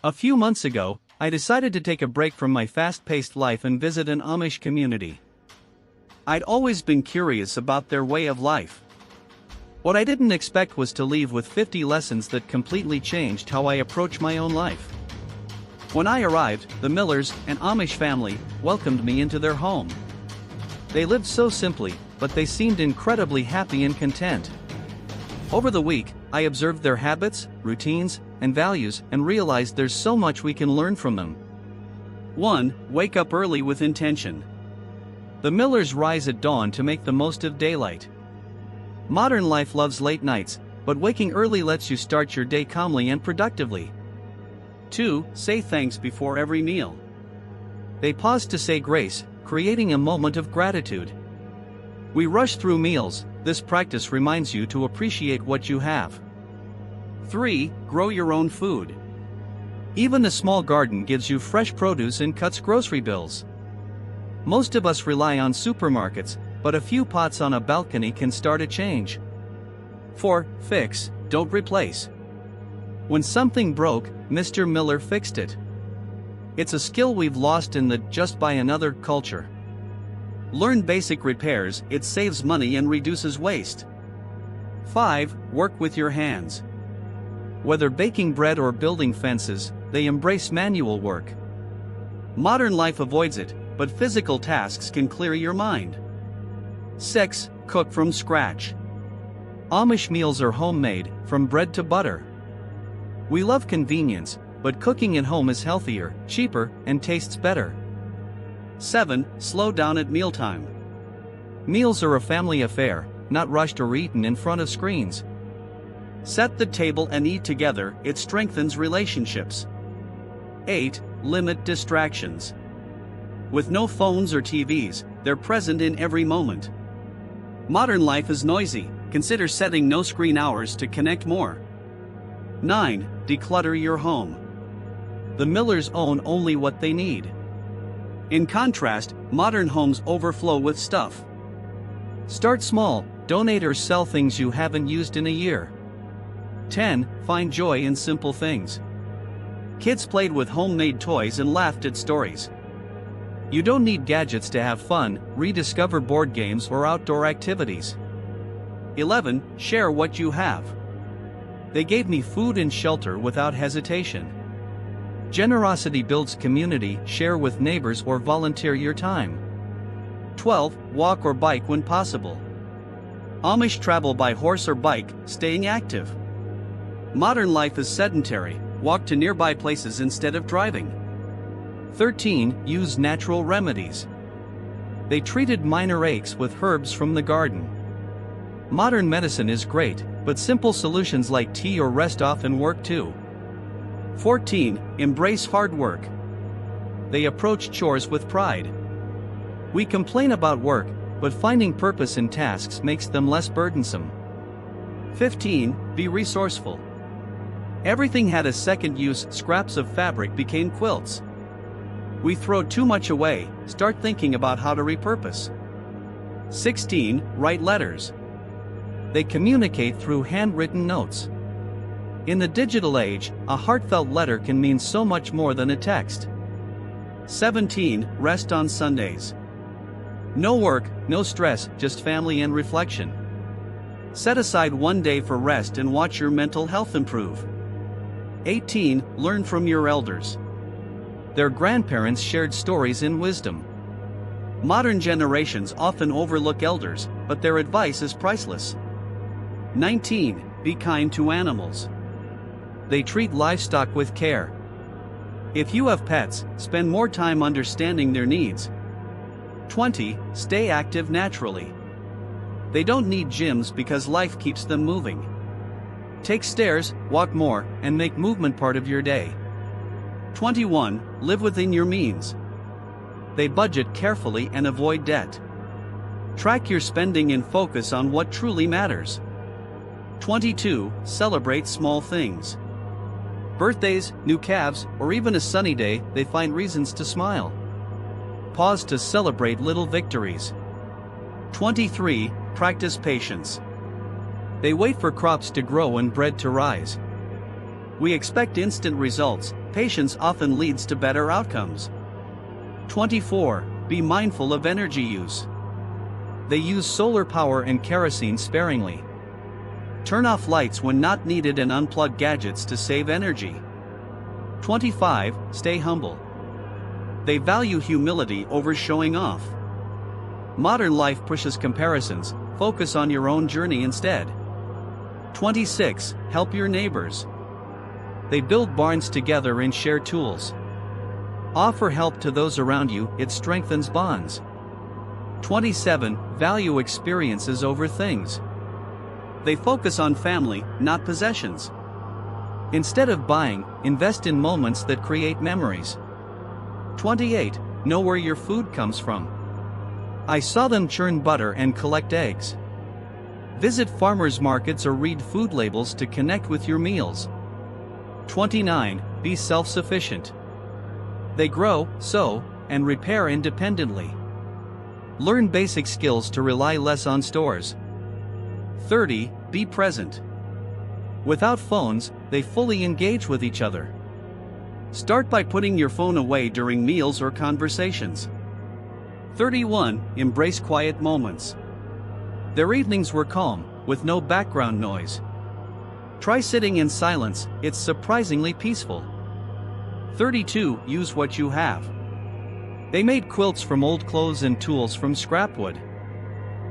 A few months ago, I decided to take a break from my fast-paced life and visit an Amish community. I'd always been curious about their way of life. What I didn't expect was to leave with 50 lessons that completely changed how I approach my own life. When I arrived, the Millers, an Amish family, welcomed me into their home. They lived so simply, but they seemed incredibly happy and content. Over the week, I observed their habits, routines, and values and realized there's so much we can learn from them. 1. Wake up early with intention. The Millers rise at dawn to make the most of daylight. Modern life loves late nights, but waking early lets you start your day calmly and productively. 2. Say thanks before every meal. They pause to say grace, creating a moment of gratitude. We rush through meals. This practice reminds you to appreciate what you have. 3. Grow your own food. Even a small garden gives you fresh produce and cuts grocery bills. Most of us rely on supermarkets, but a few pots on a balcony can start a change. 4. Fix, don't replace. When something broke, Mr. Miller fixed it. It's a skill we've lost in the just buy another culture. Learn basic repairs, it saves money and reduces waste. 5. Work with your hands. Whether baking bread or building fences, they embrace manual work. Modern life avoids it, but physical tasks can clear your mind. 6. Cook from scratch. Amish meals are homemade, from bread to butter. We love convenience, but cooking at home is healthier, cheaper, and tastes better. 7. Slow down at mealtime. Meals are a family affair, not rushed or eaten in front of screens. Set the table and eat together, it strengthens relationships. 8. Limit distractions. With no phones or TVs, they're present in every moment. Modern life is noisy, consider setting no screen hours to connect more. 9. Declutter your home. The Millers own only what they need. In contrast, modern homes overflow with stuff. Start small, donate or sell things you haven't used in a year. 10. Find joy in simple things. Kids played with homemade toys and laughed at stories. You don't need gadgets to have fun, rediscover board games or outdoor activities. 11. Share what you have. They gave me food and shelter without hesitation. Generosity builds community, share with neighbors or volunteer your time. 12. Walk or bike when possible. Amish travel by horse or bike, staying active. Modern life is sedentary, walk to nearby places instead of driving. 13. Use natural remedies. They treated minor aches with herbs from the garden. Modern medicine is great, but simple solutions like tea or rest often work too. 14. Embrace hard work. They approach chores with pride. We complain about work, but finding purpose in tasks makes them less burdensome. 15. Be resourceful. Everything had a second use, scraps of fabric became quilts. We throw too much away, start thinking about how to repurpose. 16. Write letters. They communicate through handwritten notes. In the digital age, a heartfelt letter can mean so much more than a text. 17. Rest on Sundays. No work, no stress, just family and reflection. Set aside one day for rest and watch your mental health improve. 18. Learn from your elders. Their grandparents shared stories and wisdom. Modern generations often overlook elders, but their advice is priceless. 19. Be kind to animals. They treat livestock with care. If you have pets, spend more time understanding their needs. 20. Stay active naturally. They don't need gyms because life keeps them moving. Take stairs, walk more, and make movement part of your day. 21. Live within your means. They budget carefully and avoid debt. Track your spending and focus on what truly matters. 22. Celebrate small things. Birthdays, new calves, or even a sunny day, they find reasons to smile. Pause to celebrate little victories. 23. Practice patience. They wait for crops to grow and bread to rise. We expect instant results, patience often leads to better outcomes. 24. Be mindful of energy use. They use solar power and kerosene sparingly. Turn off lights when not needed and unplug gadgets to save energy. 25. Stay humble. They value humility over showing off. Modern life pushes comparisons, focus on your own journey instead. 26. Help your neighbors. They build barns together and share tools. Offer help to those around you, it strengthens bonds. 27. Value experiences over things. They focus on family, not possessions. Instead of buying, invest in moments that create memories. 28. Know where your food comes from. I saw them churn butter and collect eggs. Visit farmers markets or read food labels to connect with your meals. 29. Be self-sufficient. They grow, sow, and repair independently. Learn basic skills to rely less on stores. 30. Be present. Without phones, they fully engage with each other. Start by putting your phone away during meals or conversations. 31. Embrace quiet moments. Their evenings were calm, with no background noise. Try sitting in silence, it's surprisingly peaceful. 32. Use what you have. They made quilts from old clothes and tools from scrap wood.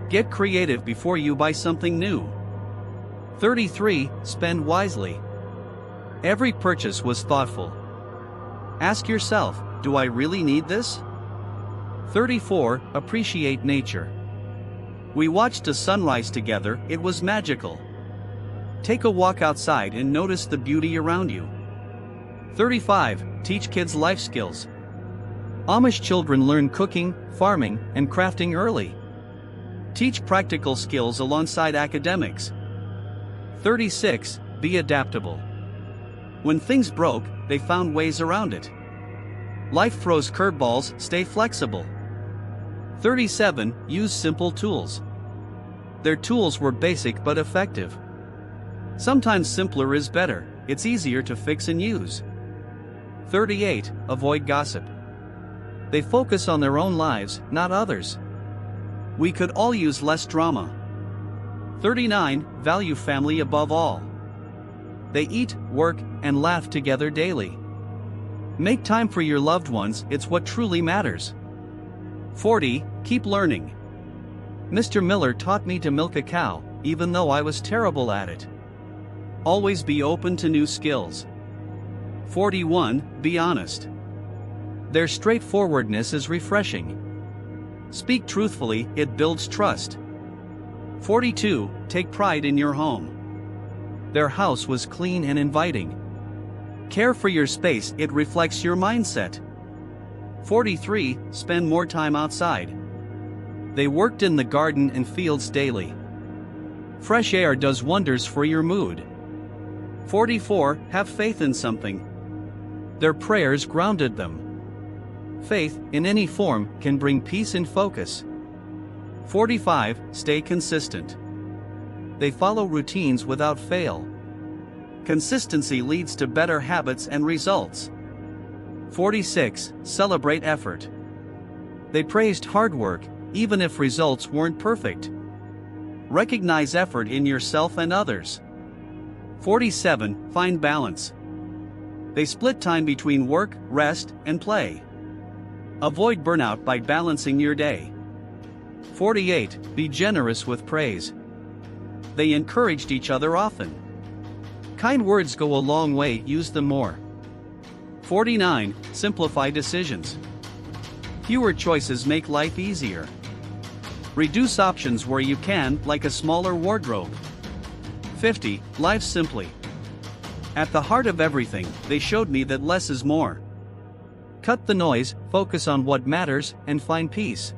Get creative before you buy something new. 33. Spend wisely. Every purchase was thoughtful. Ask yourself, do I really need this? 34. Appreciate nature. We watched a sunrise together, it was magical. Take a walk outside and notice the beauty around you. 35. Teach kids life skills. Amish children learn cooking, farming, and crafting early. Teach practical skills alongside academics. 36. Be adaptable. When things broke, they found ways around it. Life throws curveballs, stay flexible. 37. Use simple tools. Their tools were basic but effective. Sometimes simpler is better, it's easier to fix and use. 38. Avoid gossip. They focus on their own lives, not others. We could all use less drama. 39. Value family above all. They eat, work, and laugh together daily. Make time for your loved ones, it's what truly matters. 40. Keep learning. Mr. Miller taught me to milk a cow, even though I was terrible at it. Always be open to new skills. 41. Be honest. Their straightforwardness is refreshing. Speak truthfully, it builds trust. 42. Take pride in your home. Their house was clean and inviting. Care for your space, it reflects your mindset. 43. Spend more time outside. They worked in the garden and fields daily. Fresh air does wonders for your mood. 44. Have faith in something. Their prayers grounded them. Faith, in any form, can bring peace and focus. 45. Stay consistent. They follow routines without fail. Consistency leads to better habits and results. 46. Celebrate effort. They praised hard work, even if results weren't perfect. Recognize effort in yourself and others. 47. Find balance. They split time between work, rest, and play. Avoid burnout by balancing your day. 48. Be generous with praise. They encouraged each other often. Kind words go a long way, use them more. 49. Simplify decisions. Fewer choices make life easier. Reduce options where you can, like a smaller wardrobe. 50. Live simply. At the heart of everything, they showed me that less is more. Cut the noise, focus on what matters, and find peace.